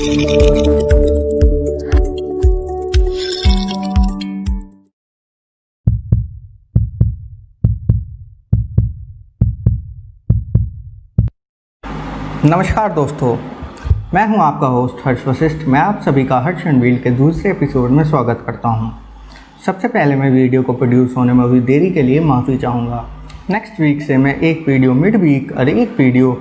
नमस्कार दोस्तों, मैं हूं आपका होस्ट हर्ष वशिष्ठ। मैं आप सभी का हर्ष एंड व्हील के दूसरे एपिसोड में स्वागत करता हूं। सबसे पहले मैं वीडियो को प्रोड्यूस होने में हुई देरी के लिए माफ़ी चाहूँगा। नेक्स्ट वीक से मैं एक वीडियो मिड वीक और एक वीडियो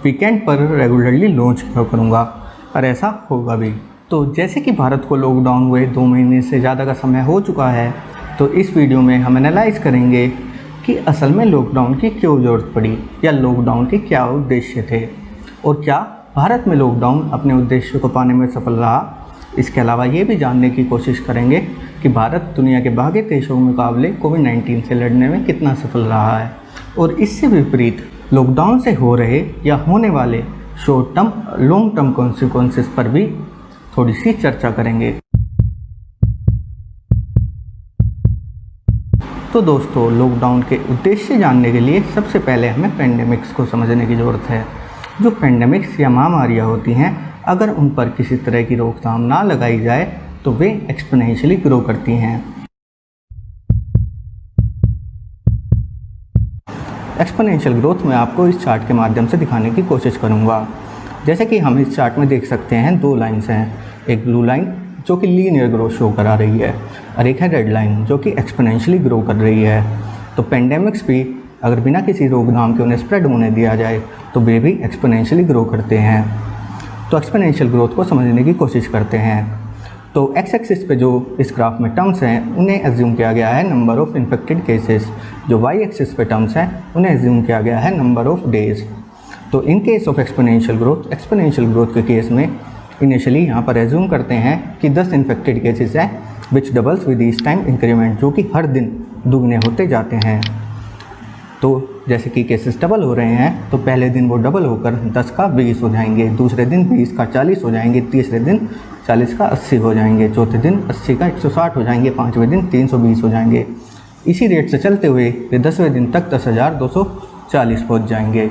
वीकेंड पर रेगुलरली लॉन्च करूँगा और ऐसा होगा भी। तो जैसे कि भारत को लॉकडाउन हुए 2 महीने से ज़्यादा का समय हो चुका है, तो इस वीडियो में हम एनालाइज़ करेंगे कि असल में लॉकडाउन की क्यों ज़रूरत पड़ी या लॉकडाउन के क्या उद्देश्य थे और क्या भारत में लॉकडाउन अपने उद्देश्य को पाने में सफल रहा। इसके अलावा ये भी जानने की कोशिश करेंगे कि भारत दुनिया के बाकी देशों के मुकाबले कोविड-19 से लड़ने में कितना सफल रहा है और इससे विपरीत लॉकडाउन से हो रहे या होने वाले short term long term consequences पर भी थोड़ी सी चर्चा करेंगे। तो दोस्तों, लॉकडाउन के उद्देश्य जानने के लिए सबसे पहले हमें पेंडेमिक्स को समझने की ज़रूरत है। जो पेंडेमिक्स या महामारियाँ होती हैं, अगर उन पर किसी तरह की रोकथाम ना लगाई जाए तो वे एक्सपोनेंशियली ग्रो करती हैं। एक्सपोनेंशियल ग्रोथ मैं आपको इस चार्ट के माध्यम से दिखाने की कोशिश करूंगा। जैसे कि हम इस चार्ट में देख सकते हैं, 2 लाइन्स हैं, एक ब्लू लाइन जो कि लीनियर ग्रोथ शो करा रही है और एक है रेड लाइन जो कि एक्सपोनेंशियली ग्रो कर रही है। तो पेंडेमिक्स भी अगर बिना किसी रोकथाम के उन्हें स्प्रेड होने दिया जाए तो वे भी एक्सपोनेंशियली ग्रो करते हैं। तो एक्सपोनेंशियल ग्रोथ को समझने की कोशिश करते हैं। तो एक्स एक्सिस पे जो इस ग्राफ में टर्म्स हैं उन्हें एज्यूम किया गया है नंबर ऑफ़ इन्फेक्टेड केसेस। जो वाई एक्सिस पे टर्म्स हैं उन्हें एज्यूम किया गया है नंबर ऑफ़ डेज। तो in case of exponential growth के केस में इनिशियली यहाँ पर एज्यूम करते हैं कि 10 इन्फेक्टेड केसेस हैं which doubles with each time increment, जो कि हर दिन दुगने होते जाते हैं। तो जैसे कि केसेस डबल हो रहे हैं तो पहले दिन वो डबल होकर 10 का 20 हो जाएंगे, दूसरे दिन 20 का 40 हो जाएंगे, तीसरे दिन 40 का 80 हो जाएंगे, चौथे दिन 80 का 160 हो जाएंगे, 5वें दिन 320 हो जाएंगे। इसी रेट से चलते हुए वे 10वें दिन तक 10,240 पहुँच जाएंगे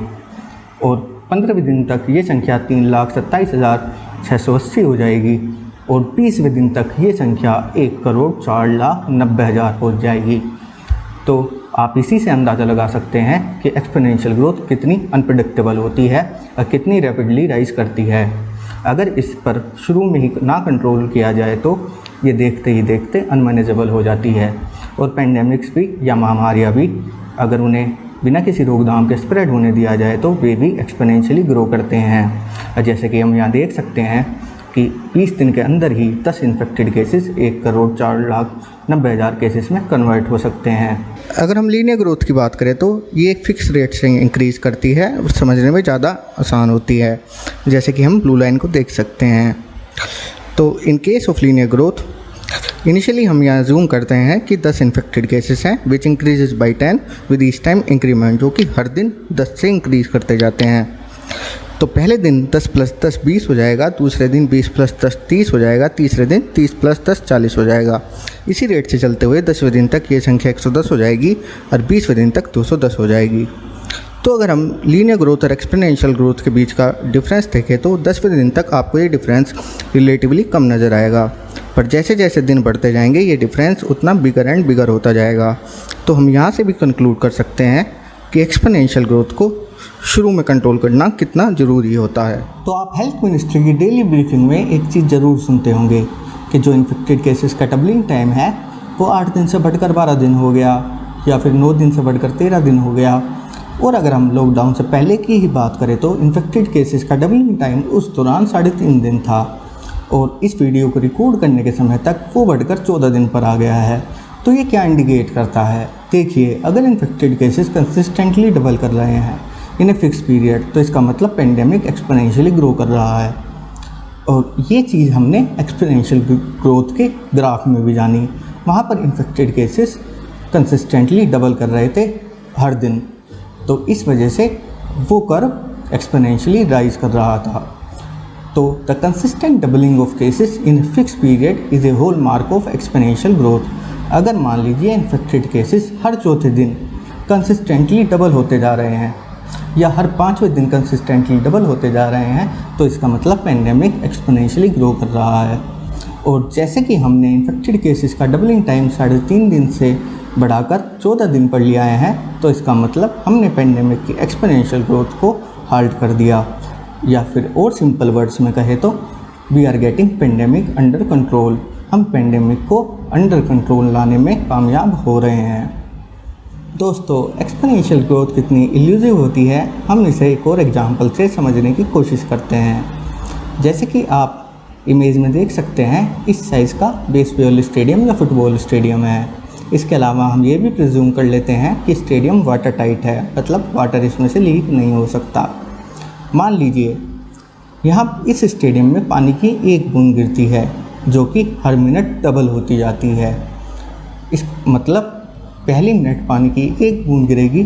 और 15वें दिन तक ये संख्या 3,27,680 हो जाएगी और 20वें दिन तक ये संख्या 1,04,90,000 पहुँच जाएगी। तो आप इसी से अंदाज़ा लगा सकते हैं कि एक्सपोनेंशियल ग्रोथ कितनी अनप्रेडिक्टेबल होती है और कितनी रैपिडली राइज करती है। अगर इस पर शुरू में ही ना कंट्रोल किया जाए तो ये देखते ही देखते अनमैनेजेबल हो जाती है। और पेंडेमिक्स भी या महामारियाँ भी अगर उन्हें बिना किसी रोकथाम के स्प्रेड होने दिया जाए तो वे भी एक्सपोनेंशियली ग्रो करते हैं। जैसे कि हम यहाँ देख सकते हैं कि 20 दिन के अंदर ही 10 इन्फेक्टेड केसेस 1,04,90,000 केसेस में कन्वर्ट हो सकते हैं। अगर हम लीनियर ग्रोथ की बात करें तो ये एक फिक्स रेट से इंक्रीज़ करती है और समझने में ज़्यादा आसान होती है, जैसे कि हम ब्लू लाइन को देख सकते हैं। तो in case of linear growth initially हम यहाँ जूम करते हैं कि 10 इन्फेक्टेड केसेस हैं विच increases by 10 with each time increment, जो कि हर दिन 10 से इंक्रीज़ करते जाते हैं। तो पहले दिन 10 + 10 20 हो जाएगा, दूसरे दिन 20 + 10 30 हो जाएगा, तीसरे दिन 30 + 10 40 हो जाएगा। इसी रेट से चलते हुए 10वें दिन तक ये संख्या 110 हो जाएगी और 20वें दिन तक 210 हो जाएगी। तो अगर हम लीनियर ग्रोथ और एक्सपोनेंशियल ग्रोथ के बीच का डिफरेंस देखें तो 10वें दिन तक आपको ये डिफरेंस रिलेटिवली कम नज़र आएगा, पर जैसे जैसे दिन बढ़ते जाएंगे ये डिफरेंस उतना बिगर एंड बिगर होता जाएगा। तो हम यहाँ से भी कंक्लूड कर सकते हैं कि एक्सपोनेंशियल ग्रोथ को शुरू में कंट्रोल करना कितना ज़रूरी होता है। तो आप हेल्थ मिनिस्ट्री की डेली ब्रीफिंग में एक चीज़ ज़रूर सुनते होंगे कि जो इन्फेक्टेड केसेस का डबलिंग टाइम है वो 8 दिन से बढ़कर 12 दिन हो गया या फिर 9 दिन से बढ़कर 13 दिन हो गया। और अगर हम लॉकडाउन से पहले की ही बात करें तो इन्फेक्टेड केसेस का डबलिंग टाइम उस दौरान 3.5 दिन था और इस वीडियो को रिकॉर्ड करने के समय तक वो बढ़कर 14 दिन पर आ गया है। तो ये क्या इंडिकेट करता है? देखिए, अगर इन्फेक्टेड केसेस कंसिस्टेंटली डबल कर रहे हैं इन ए फिक्स पीरियड तो इसका मतलब पेंडेमिक एक्सपोनेंशियली ग्रो कर रहा है। और ये चीज़ हमने एक्सपोनेंशियल ग्रोथ के ग्राफ में भी जानी। वहाँ पर इन्फेक्टेड केसेस कंसिस्टेंटली डबल कर रहे थे हर दिन, तो इस वजह से वो कर्व एक्सपोनेंशियली राइज कर रहा था। तो the consistent doubling of cases in fix period is a hallmark of exponential growth. अगर मान लीजिए इन्फेक्टेड केसेस हर चौथे दिन कंसिस्टेंटली डबल होते जा रहे हैं या हर 5वें दिन कंसिस्टेंटली डबल होते जा रहे हैं, तो इसका मतलब पेंडेमिक एक्सपोनेंशियली ग्रो कर रहा है। और जैसे कि हमने इन्फेक्टेड केसेस का डबलिंग टाइम 3.5 दिन से बढ़ाकर 14 दिन पर ले आए हैं, तो इसका मतलब हमने पेंडेमिक की एक्सपोनेंशियल ग्रोथ को हाल्ट कर दिया, या फिर और सिंपल वर्ड्स में कहे तो we are getting pandemic under control. हम पेंडेमिक को अंडर कंट्रोल लाने में कामयाब हो रहे हैं। दोस्तों, एक्सपोनेंशियल ग्रोथ कितनी इल्यूसिव होती है, हम इसे एक और एग्जांपल से समझने की कोशिश करते हैं। जैसे कि आप इमेज में देख सकते हैं, इस साइज़ का बेसबॉल स्टेडियम या फुटबॉल स्टेडियम है। इसके अलावा हम ये भी प्रिज्यूम कर लेते हैं कि स्टेडियम वाटर टाइट है, मतलब वाटर इसमें से लीक नहीं हो सकता। मान लीजिए यहाँ इस स्टेडियम में पानी की एक बूंद गिरती है, जो कि हर मिनट डबल होती जाती है। इस मतलब पहली मिनट पानी की एक बूंद गिरेगी,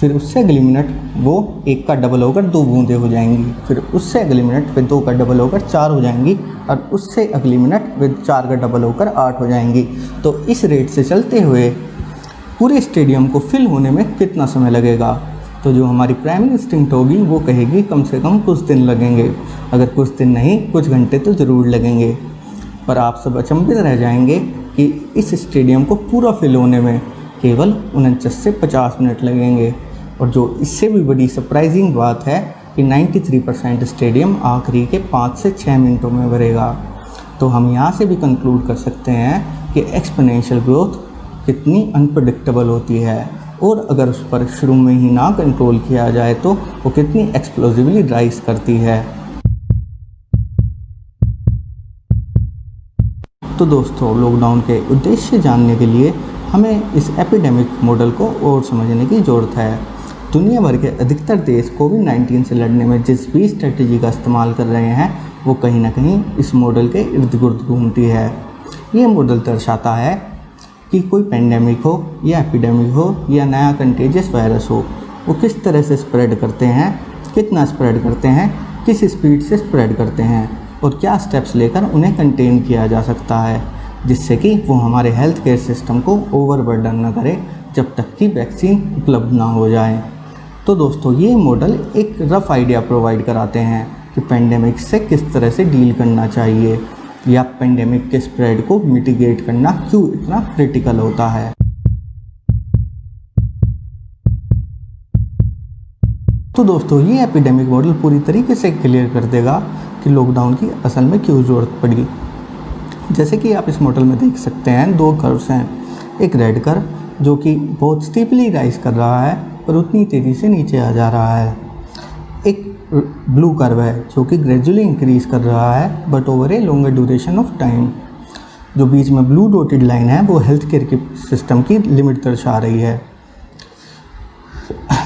फिर उससे अगली मिनट वो एक का डबल होकर 2 बूंदें हो जाएंगी, फिर उससे अगली मिनट फिर 2 का डबल होकर 4 हो जाएंगी, और उससे अगली मिनट फिर 4 का डबल होकर 8 हो जाएंगी। तो इस रेट से चलते हुए पूरे स्टेडियम को फिल होने में कितना समय लगेगा? तो जो हमारी प्राइमरी इंस्टिंक्ट होगी वो कहेगी कम से कम कुछ दिन लगेंगे। अगर कुछ दिन नहीं, कुछ घंटे तो ज़रूर लगेंगे। पर आप सब अचंभित रह जाएंगे कि इस स्टेडियम को पूरा फिल होने में केवल 49 से 50 मिनट लगेंगे। और जो इससे भी बड़ी सरप्राइजिंग बात है कि 93% स्टेडियम आखिरी के 5 से 6 मिनटों में भरेगा। तो हम यहाँ से भी कंक्लूड कर सकते हैं कि एक्सपोनेंशियल ग्रोथ कितनी अनप्रेडिक्टेबल होती है, और अगर उस पर शुरू में ही ना कंट्रोल किया जाए तो वो कितनी एक्सप्लोसिवली राइज करती है। तो दोस्तों, लॉकडाउन के उद्देश्य जानने के लिए हमें इस एपिडेमिक मॉडल को और समझने की ज़रूरत है। दुनिया भर के अधिकतर देश कोविड-19 से लड़ने में जिस भी स्ट्रेटजी का इस्तेमाल कर रहे हैं, वो कहीं ना कहीं इस मॉडल के इर्द गिर्द घूमती है। ये मॉडल दर्शाता है कि कोई पेंडेमिक हो या एपिडेमिक हो या नया कंटेजियस वायरस हो, वो किस तरह से स्प्रेड करते हैं, कितना स्प्रेड करते हैं, किस स्पीड से स्प्रेड करते हैं, और क्या स्टेप्स लेकर उन्हें कंटेन किया जा सकता है, जिससे कि वो हमारे हेल्थ केयर सिस्टम को ओवरबर्डन न करे जब तक कि वैक्सीन उपलब्ध ना हो जाए। तो दोस्तों, ये मॉडल एक रफ़ आइडिया प्रोवाइड कराते हैं कि पेंडेमिक से किस तरह से डील करना चाहिए, या पेंडेमिक के स्प्रेड को मिटिगेट करना क्यों इतना क्रिटिकल होता है। तो दोस्तों, ये एपिडेमिक मॉडल पूरी तरीके से क्लियर कर देगा कि लॉकडाउन की असल में क्यों ज़रूरत पड़ी। जैसे कि आप इस मॉडल में देख सकते हैं, 2 कर्व्स हैं। एक रेड कर्व जो कि बहुत स्टीपली राइज कर रहा है पर उतनी तेज़ी से नीचे आ जा रहा है। एक ब्लू कर्व है जो कि ग्रेजुअली इंक्रीज कर रहा है but over a longer duration of time. जो बीच में ब्लू डॉटेड लाइन है वो हेल्थ केयर की सिस्टम की लिमिट दर्शा रही है।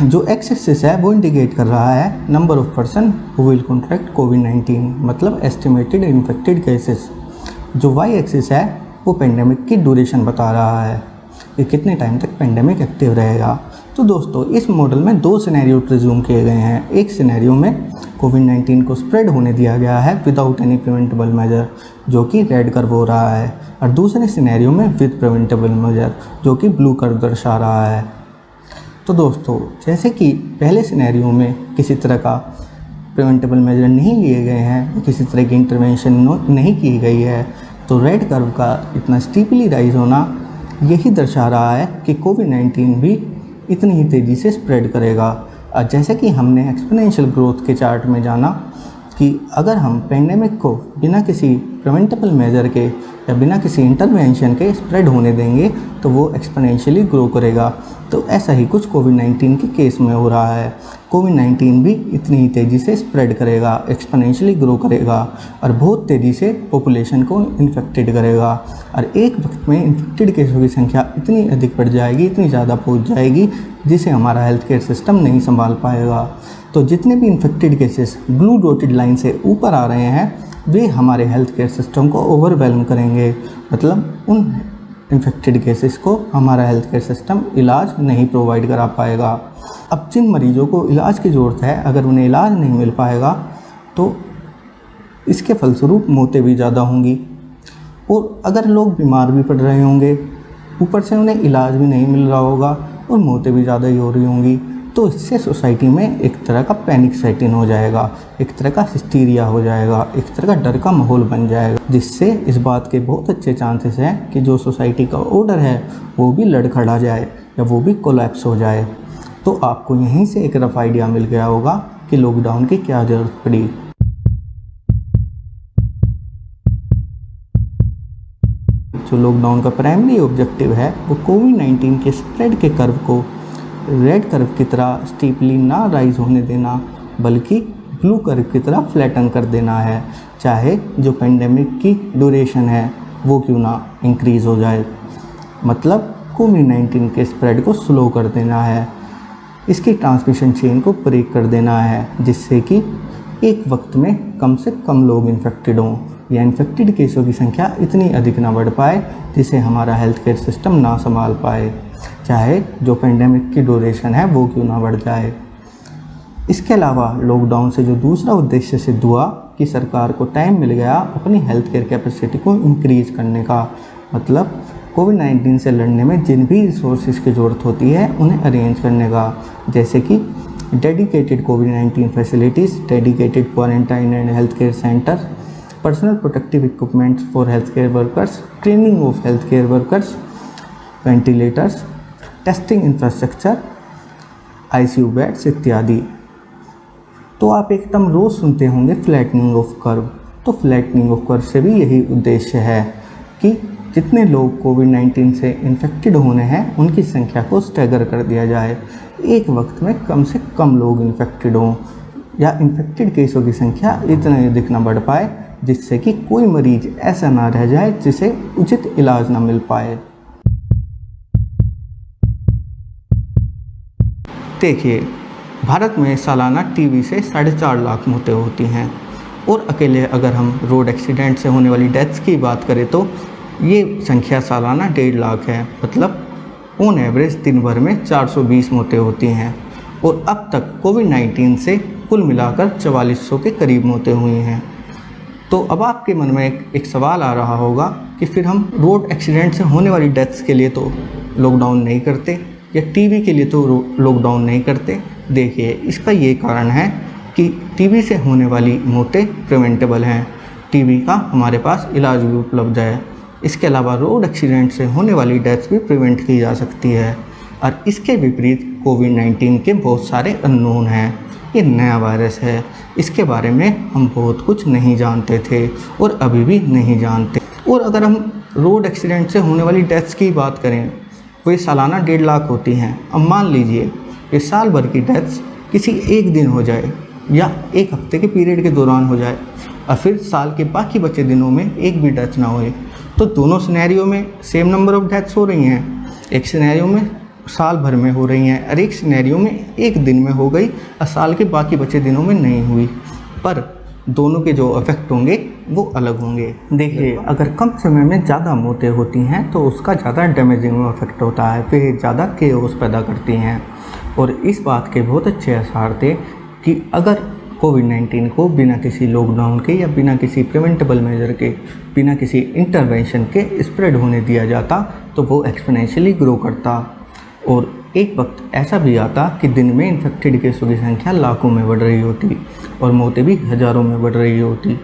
जो एक्स एक्सिस है वो इंडिकेट कर रहा है number of person who will contract कोविड-19, मतलब एस्टिमेटेड इन्फेक्टेड केसेस। जो वाई एक्सिस है वो पेंडेमिक की ड्यूरेशन बता रहा है कि कितने टाइम तक पेंडेमिक एक्टिव रहेगा। तो दोस्तों, इस मॉडल में 2 सिनेरियो प्रिज्यूम किए गए हैं। एक सिनेरियो में कोविड-19 को स्प्रेड होने दिया गया है विदाउट एनी प्रिवेंटेबल मेजर, जो कि रेड कर्व हो रहा है, और दूसरे सिनेरियो में विद प्रिवेंटेबल मेजर, जो कि ब्लू कर्व दर्शा रहा है। तो दोस्तों, जैसे कि पहले सिनेरियो में किसी तरह का प्रिवेंटेबल मेजर नहीं लिए गए हैं, किसी तरह की इंटरवेंशन नहीं की गई है, तो रेड कर्व का इतना स्टीपली राइज होना यही दर्शा रहा है कि कोविड-19 भी इतनी ही तेज़ी से स्प्रेड करेगा। जैसे कि हमने एक्सपोनेंशियल ग्रोथ के चार्ट में जाना कि अगर हम पेंडेमिक को बिना किसी प्रिवेंटेबल मेजर के या बिना किसी इंटरवेंशन के स्प्रेड होने देंगे तो वो एक्सपोनेंशियली ग्रो करेगा। तो ऐसा ही कुछ कोविड-19 के केस में हो रहा है। कोविड-19 भी इतनी ही तेज़ी से स्प्रेड करेगा, एक्सपोनेंशियली ग्रो करेगा और बहुत तेज़ी से पॉपुलेशन को इन्फेक्टेड करेगा। और एक वक्त में इन्फेक्टेड केसों की संख्या इतनी अधिक बढ़ जाएगी, इतनी ज़्यादा पहुंच जाएगी जिसे हमारा हेल्थ केयर सिस्टम नहीं संभाल पाएगा। तो जितने भी infected cases blue dotted line से ऊपर आ रहे हैं वे हमारे हेल्थ केयर सिस्टम को ओवरवेलम करेंगे, मतलब उन इन्फेक्टेड केसेस को हमारा हेल्थ केयर सिस्टम इलाज नहीं प्रोवाइड करा पाएगा। अब जिन मरीजों को इलाज की ज़रूरत है, अगर उन्हें इलाज नहीं मिल पाएगा तो इसके फलस्वरूप मौतें भी ज़्यादा होंगी। और अगर लोग बीमार भी पड़ रहे होंगे, ऊपर से उन्हें इलाज भी नहीं मिल रहा होगा और मौतें भी ज़्यादा ही हो रही होंगी। तो इससे सोसाइटी में एक तरह का पैनिक सेट इन हो जाएगा, एक तरह का हिस्टीरिया हो जाएगा, एक तरह का डर का माहौल बन जाएगा, जिससे इस बात के बहुत अच्छे चांसेस हैं कि जो सोसाइटी का ऑर्डर है वो भी लड़खड़ा जाए या वो भी कोलैप्स हो जाए। तो आपको यहीं से एक रफ आइडिया मिल गया होगा कि लॉकडाउन की क्या ज़रूरत पड़ी। जो लॉकडाउन का प्राइमरी ऑब्जेक्टिव है वो कोविड-19 के स्प्रेड के कर्व को रेड कर्व की तरह स्टीपली ना राइज होने देना, बल्कि ब्लू कर्व की तरह फ्लैटन कर देना है, चाहे जो पेंडेमिक की ड्यूरेशन है वो क्यों ना इंक्रीज़ हो जाए। मतलब कोविड-19 के स्प्रेड को स्लो कर देना है, इसकी ट्रांसमिशन चेन को ब्रेक कर देना है, जिससे कि एक वक्त में कम से कम लोग इन्फेक्टेड हों या इन्फेक्टेड केसों की संख्या इतनी अधिक ना बढ़ पाए जिसे हमारा हेल्थ केयर सिस्टम ना संभाल पाए, चाहे जो पेंडेमिक की ड्यूरेशन है वो क्यों ना बढ़ जाए। इसके अलावा लॉकडाउन से जो दूसरा उद्देश्य सिद्ध हुआ कि सरकार को टाइम मिल गया अपनी हेल्थ केयर कैपेसिटी को इंक्रीज़ करने का, मतलब कोविड-19 से लड़ने में जिन भी रिसोर्सेज की ज़रूरत होती है उन्हें अरेंज करने का, जैसे कि dedicated covid facilities, dedicated quarantine and health care centre, personal protective equipments for health care workers, training of health care workers, ventilators, testing infrastructure, ICU beds इत्यादि। तो आप एकदम रोज़ सुनते होंगे फ्लैटनिंग ऑफ कर्व, तो फ्लैटनिंग ऑफ कर्व से भी यही उद्देश्य है कि जितने लोग कोविड-19 से इन्फेक्टेड होने हैं उनकी संख्या को स्टैगर कर दिया जाए, एक वक्त में कम से कम लोग इन्फेक्टेड हों या इन्फेक्टेड केसों की संख्या इतना अधिक ना बढ़ पाए जिससे कि कोई मरीज ऐसा ना रह जाए जिसे उचित इलाज ना मिल पाए। देखिए, भारत में सालाना टीबी से 4.5 लाख मौतें होती हैं और अकेले अगर हम रोड एक्सीडेंट से होने वाली डेथ्स की बात करें तो ये संख्या सालाना 1.5 लाख है। मतलब ऑन एवरेज दिन भर में 420 मौतें होती हैं और अब तक कोविड-19 से कुल मिलाकर 4400 के करीब मौतें हुई हैं। तो अब आपके मन में एक सवाल आ रहा होगा कि फिर हम रोड एक्सीडेंट से होने वाली डेथ्स के लिए तो लॉकडाउन नहीं करते या टीबी के लिए तो लॉकडाउन नहीं करते। देखिए, इसका ये कारण है कि टीबी से होने वाली मौतें प्रिवेंटेबल हैं, टीबी का हमारे पास इलाज भी उपलब्ध है। इसके अलावा रोड एक्सीडेंट से होने वाली डेथ्स भी प्रिवेंट की जा सकती है। और इसके विपरीत कोविड-19 के बहुत सारे अननोन हैं। ये नया वायरस है, इसके बारे में हम बहुत कुछ नहीं जानते थे और अभी भी नहीं जानते। और अगर हम रोड एक्सीडेंट से होने वाली डेथ्स की बात करें, वो सालाना 1.5 लाख होती हैं। अब मान लीजिए ये साल भर की डेथ्स किसी एक दिन हो जाए या एक हफ्ते के पीरियड के दौरान हो जाए और फिर साल के बाकी बचे दिनों में एक भी डेथ ना होए, तो दोनों सिनेरियो में सेम नंबर ऑफ डेथ्स हो रही हैं। एक सिनेरियो में साल भर में हो रही हैं और एक सिनेरियो में एक दिन में हो गई और साल के बाकी बचे दिनों में नहीं हुई, पर दोनों के जो इफेक्ट होंगे वो अलग होंगे। देखिए, अगर कम समय में ज़्यादा मौतें होती हैं तो उसका ज़्यादा डैमेजिंग इफेक्ट होता है, वे ज़्यादा केओस पैदा करती हैं। और इस बात के बहुत अच्छे आसार थे कि अगर कोविड-19 को बिना किसी लॉकडाउन के या बिना किसी प्रिवेंटेबल मेजर के, बिना किसी इंटरवेंशन के स्प्रेड होने दिया जाता तो वो एक्सपोनेंशियली ग्रो करता और एक वक्त ऐसा भी आता कि दिन में इन्फेक्टेड केसों की संख्या लाखों में बढ़ रही होती और मौतें भी हज़ारों में बढ़ रही होती,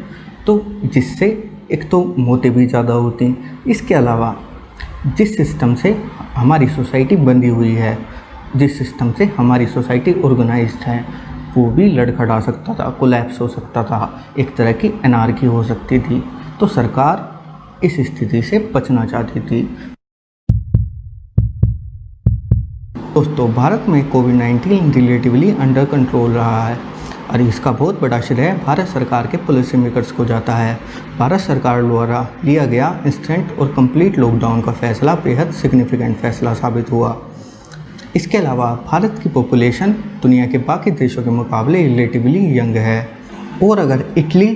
तो जिससे एक तो मौतें भी ज़्यादा होती। इसके अलावा जिस सिस्टम से हमारी सोसाइटी बंधी हुई है, जिस सिस्टम से हमारी सोसाइटी ऑर्गेनाइज्ड है, वो भी लड़खड़ा सकता था, कोलैप्स हो सकता था, एक तरह की एनार्की हो सकती थी। तो सरकार इस स्थिति से बचना चाहती थी। दोस्तों, भारत में कोविड-19 रिलेटिवली अंडर कंट्रोल रहा है और इसका बहुत बड़ा श्रेय भारत सरकार के पॉलिसी मेकर्स को जाता है। भारत सरकार द्वारा लिया गया इंस्टेंट और कंप्लीट लॉकडाउन का फैसला बेहद सिग्निफिकेंट फैसला साबित हुआ। इसके अलावा भारत की पॉपुलेशन दुनिया के बाकी देशों के मुकाबले रिलेटिवली यंग है और अगर इटली,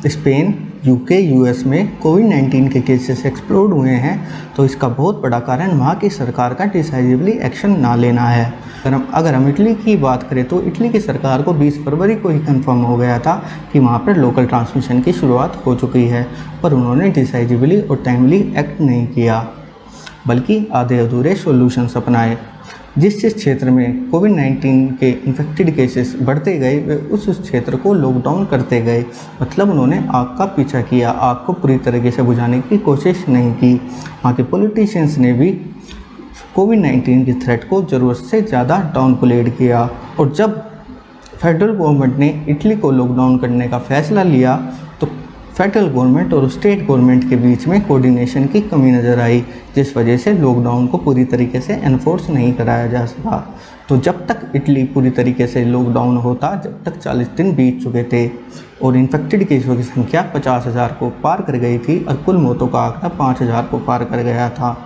स्पेन, यूके, यूएस में कोविड-19 के केसेस एक्सप्लोड हुए हैं तो इसका बहुत बड़ा कारण वहाँ की सरकार का डिसाइसिवली एक्शन ना लेना है। अगर हम इटली की बात करें तो इटली की सरकार को 20 फरवरी को ही कंफर्म हो गया था कि वहाँ पर लोकल ट्रांसमिशन की शुरुआत हो चुकी है, पर उन्होंने डिसाइसिवली और टाइमली एक्ट नहीं किया, बल्कि आधे अधूरे सॉल्यूशंस अपनाए। जिस जिस क्षेत्र में कोविड-19 के इन्फेक्टेड केसेस बढ़ते गए वे उस क्षेत्र को लॉकडाउन करते गए। मतलब उन्होंने आग का पीछा किया, आग को पूरी तरीके से बुझाने की कोशिश नहीं की। वहाँ के पॉलिटिशियंस ने भी कोविड-19 की थ्रेट को ज़रूरत से ज़्यादा डाउनप्लेड किया। और जब फेडरल गवर्नमेंट ने इटली को लॉकडाउन करने का फैसला लिया तो फेडरल गवर्नमेंट और स्टेट गवर्नमेंट के बीच में कोऑर्डिनेशन की कमी नज़र आई, जिस वजह से लॉकडाउन को पूरी तरीके से एनफोर्स नहीं कराया जा सका। तो जब तक इटली पूरी तरीके से लॉकडाउन होता, जब तक 40 दिन बीत चुके थे और इन्फेक्टेड केसों की संख्या 50,000 को पार कर गई थी और कुल मौतों का आंकड़ा 5,000 को पार कर गया था।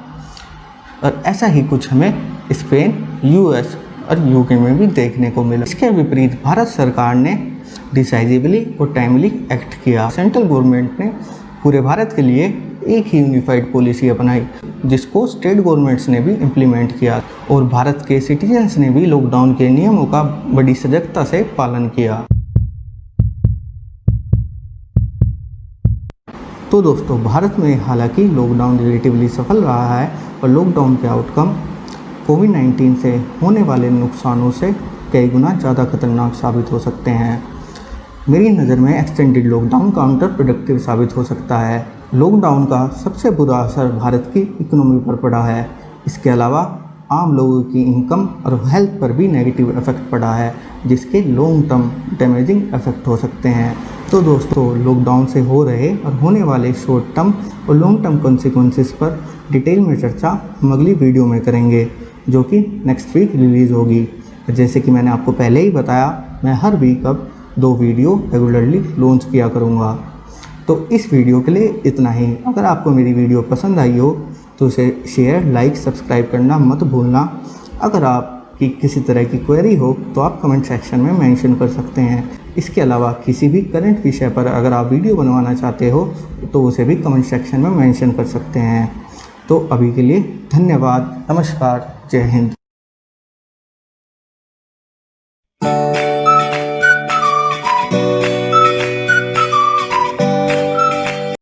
और ऐसा ही कुछ हमें स्पेन, यूएस और यूके में भी देखने को मिला। इसके विपरीत भारत सरकार ने डिसाइसिवली और टाइमली एक्ट किया। सेंट्रल गवर्नमेंट ने पूरे भारत के लिए एक ही यूनिफाइड पॉलिसी अपनाई, जिसको स्टेट गवर्नमेंट्स ने भी इम्प्लीमेंट किया और भारत के सिटीजन्स ने भी लॉकडाउन के नियमों का बड़ी सजगता से पालन किया। तो दोस्तों, भारत में हालांकि लॉकडाउन रिलेटिवली सफल रहा है और लॉकडाउन के आउटकम कोविड-19 से होने वाले नुकसानों से कई गुना ज़्यादा खतरनाक साबित हो सकते हैं। मेरी नज़र में एक्सटेंडेड लॉकडाउन काउंटर प्रोडक्टिव साबित हो सकता है। लॉकडाउन का सबसे बुरा असर भारत की इकोनॉमी पर पड़ा है। इसके अलावा आम लोगों की इनकम और हेल्थ पर भी नेगेटिव इफेक्ट पड़ा है, जिसके लॉन्ग टर्म डैमेजिंग इफेक्ट हो सकते हैं। तो दोस्तों, लॉकडाउन से हो रहे और होने वाले शॉर्ट टर्म और लॉन्ग टर्म कॉन्सिक्वेंसेस पर डिटेल में चर्चा हम अगली वीडियो में करेंगे, जो कि नेक्स्ट वीक रिलीज़ होगी। जैसे कि मैंने आपको पहले ही बताया, मैं हर वीक अब 2 वीडियो रेगुलरली लॉन्च किया करूँगा। तो इस वीडियो के लिए इतना ही। अगर आपको मेरी वीडियो पसंद आई हो तो इसे शेयर, लाइक, सब्सक्राइब करना मत भूलना। अगर आपकी किसी तरह की क्वेरी हो तो आप कमेंट सेक्शन में मेंशन कर सकते हैं। इसके अलावा किसी भी करंट विषय पर अगर आप वीडियो बनवाना चाहते हो तो उसे भी कमेंट सेक्शन में मेंशन कर सकते हैं। तो अभी के लिए धन्यवाद, नमस्कार, जय हिंद।